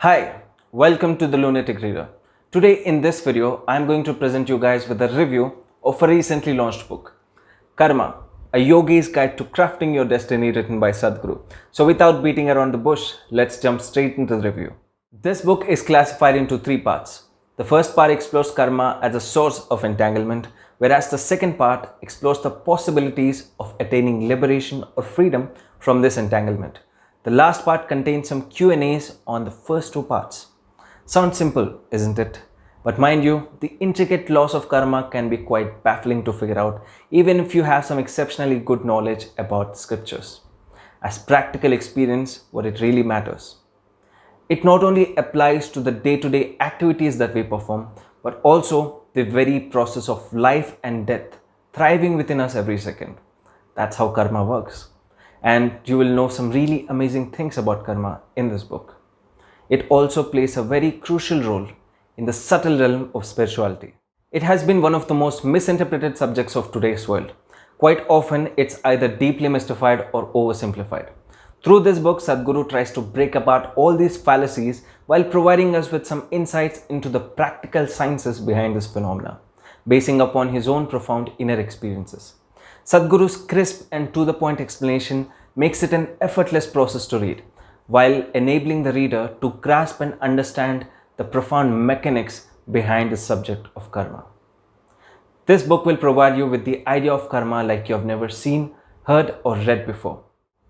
Hi, welcome to the Lunatic Reader. Today in this video, I am going to present you guys with a review of a recently launched book, Karma, a yogi's guide to crafting your destiny written by Sadhguru. So without beating around the bush, let's jump straight into the review. This book is classified into three parts. The first part explores karma as a source of entanglement, whereas the second part explores the possibilities of attaining liberation or freedom from this entanglement. The last part contains some Q&As on the first two parts. Sounds simple, isn't it? But mind you, the intricate laws of karma can be quite baffling to figure out, even if you have some exceptionally good knowledge about the scriptures. As practical experience, what it really matters. It not only applies to the day-to-day activities that we perform, but also the very process of life and death thriving within us every second. That's how karma works. And you will know some really amazing things about karma in this book. It also plays a very crucial role in the subtle realm of spirituality. It has been one of the most misinterpreted subjects of today's world. Quite often, it's either deeply mystified or oversimplified. Through this book, Sadhguru tries to break apart all these fallacies while providing us with some insights into the practical sciences behind this phenomena, basing upon his own profound inner experiences. Sadhguru's crisp and to-the-point explanation makes it an effortless process to read, while enabling the reader to grasp and understand the profound mechanics behind the subject of karma. This book will provide you with the idea of karma like you have never seen, heard or read before.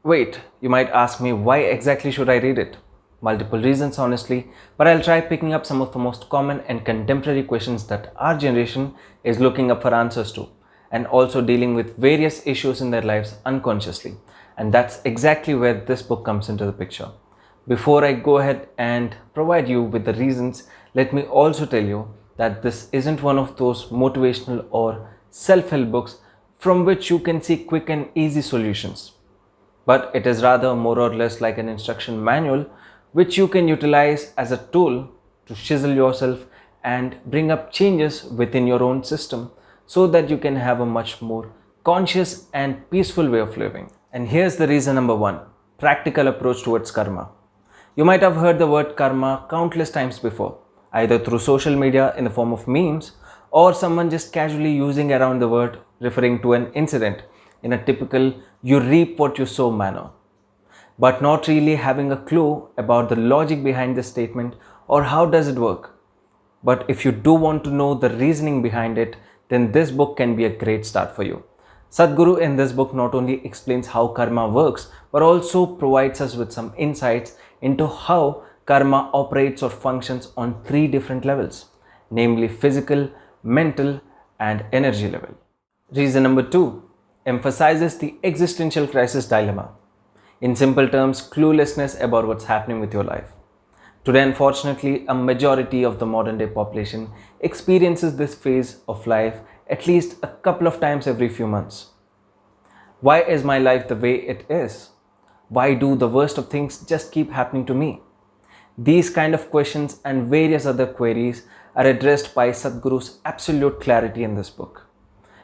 Wait, you might ask me, why exactly should I read it? Multiple reasons honestly, but I'll try picking up some of the most common and contemporary questions that our generation is looking up for answers to, and also dealing with various issues in their lives unconsciously. And that's exactly where this book comes into the picture. Before I go ahead and provide you with the reasons, let me also tell you that this isn't one of those motivational or self-help books from which you can see quick and easy solutions. But it is rather more or less like an instruction manual which you can utilize as a tool to chisel yourself and bring up changes within your own system, so that you can have a much more conscious and peaceful way of living. And here's the reason number one: practical approach towards karma. You might have heard the word karma countless times before, either through social media in the form of memes, or someone just casually using around the word referring to an incident in a typical "you reap what you sow" manner, but not really having a clue about the logic behind this statement or how does it work. But if you do want to know the reasoning behind it, then this book can be a great start for you. Sadhguru in this book not only explains how karma works, but also provides us with some insights into how karma operates or functions on three different levels, namely physical, mental, and energy level. Reason number two emphasizes the existential crisis dilemma. In simple terms, cluelessness about what's happening with your life. Today, unfortunately, a majority of the modern day population experiences this phase of life at least a couple of times every few months. Why is my life the way it is? Why do the worst of things just keep happening to me? These kind of questions and various other queries are addressed by Sadhguru's absolute clarity in this book.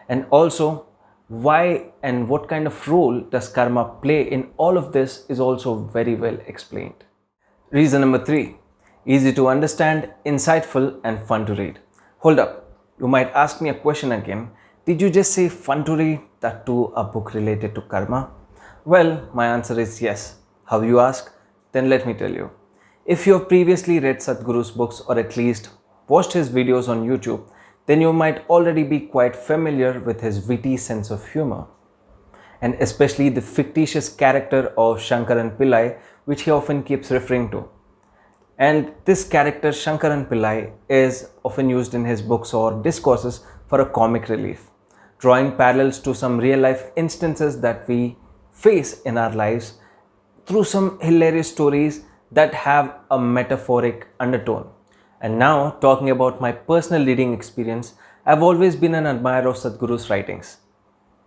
And also, why and what kind of role does karma play in all of this is also very well explained. Reason number three: easy to understand, insightful, and fun to read. Hold up, you might ask me a question again. Did you just say fun to read, that too a book related to karma? Well, my answer is yes. How you ask? Then let me tell you. If you have previously read Sadhguru's books or at least watched his videos on YouTube, then you might already be quite familiar with his witty sense of humor, and especially the fictitious character of Shankaran Pillai, which he often keeps referring to. And this character Shankaran Pillai is often used in his books or discourses for a comic relief, drawing parallels to some real life instances that we face in our lives through some hilarious stories that have a metaphoric undertone. And now, talking about my personal reading experience, I've always been an admirer of Sadhguru's writings.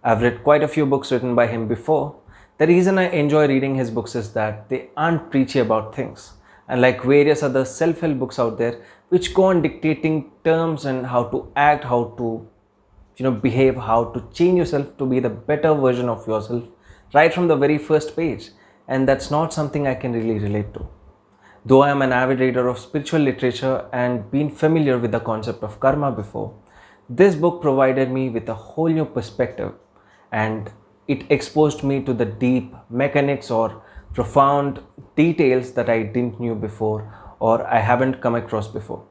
I've read quite a few books written by him before. The reason I enjoy reading his books is that they aren't preachy about things, unlike various other self-help books out there which go on dictating terms and how to act, how to behave, how to change yourself to be the better version of yourself right from the very first page. And that's not something I can really relate to. Though I am an avid reader of spiritual literature and been familiar with the concept of karma before, this book provided me with a whole new perspective, and it exposed me to the deep mechanics or profound details that I didn't knew before or I haven't come across before.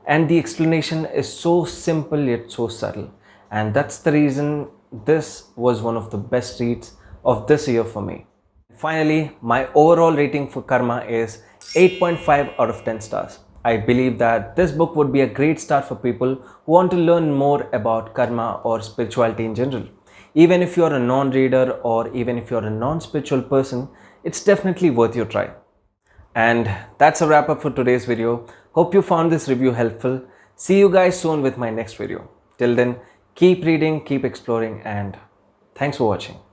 And the explanation is so simple yet so subtle, and that's the reason this was one of the best reads of this year for me. Finally, my overall rating for Karma is 8.5 out of 10 stars. I believe that this book would be a great start for people who want to learn more about karma or spirituality in general. Even if you're a non-reader or even if you're a non-spiritual person, it's definitely worth your try. And that's a wrap up for today's video. Hope you found this review helpful. See you guys soon with my next video. Till then, keep reading, keep exploring, and thanks for watching.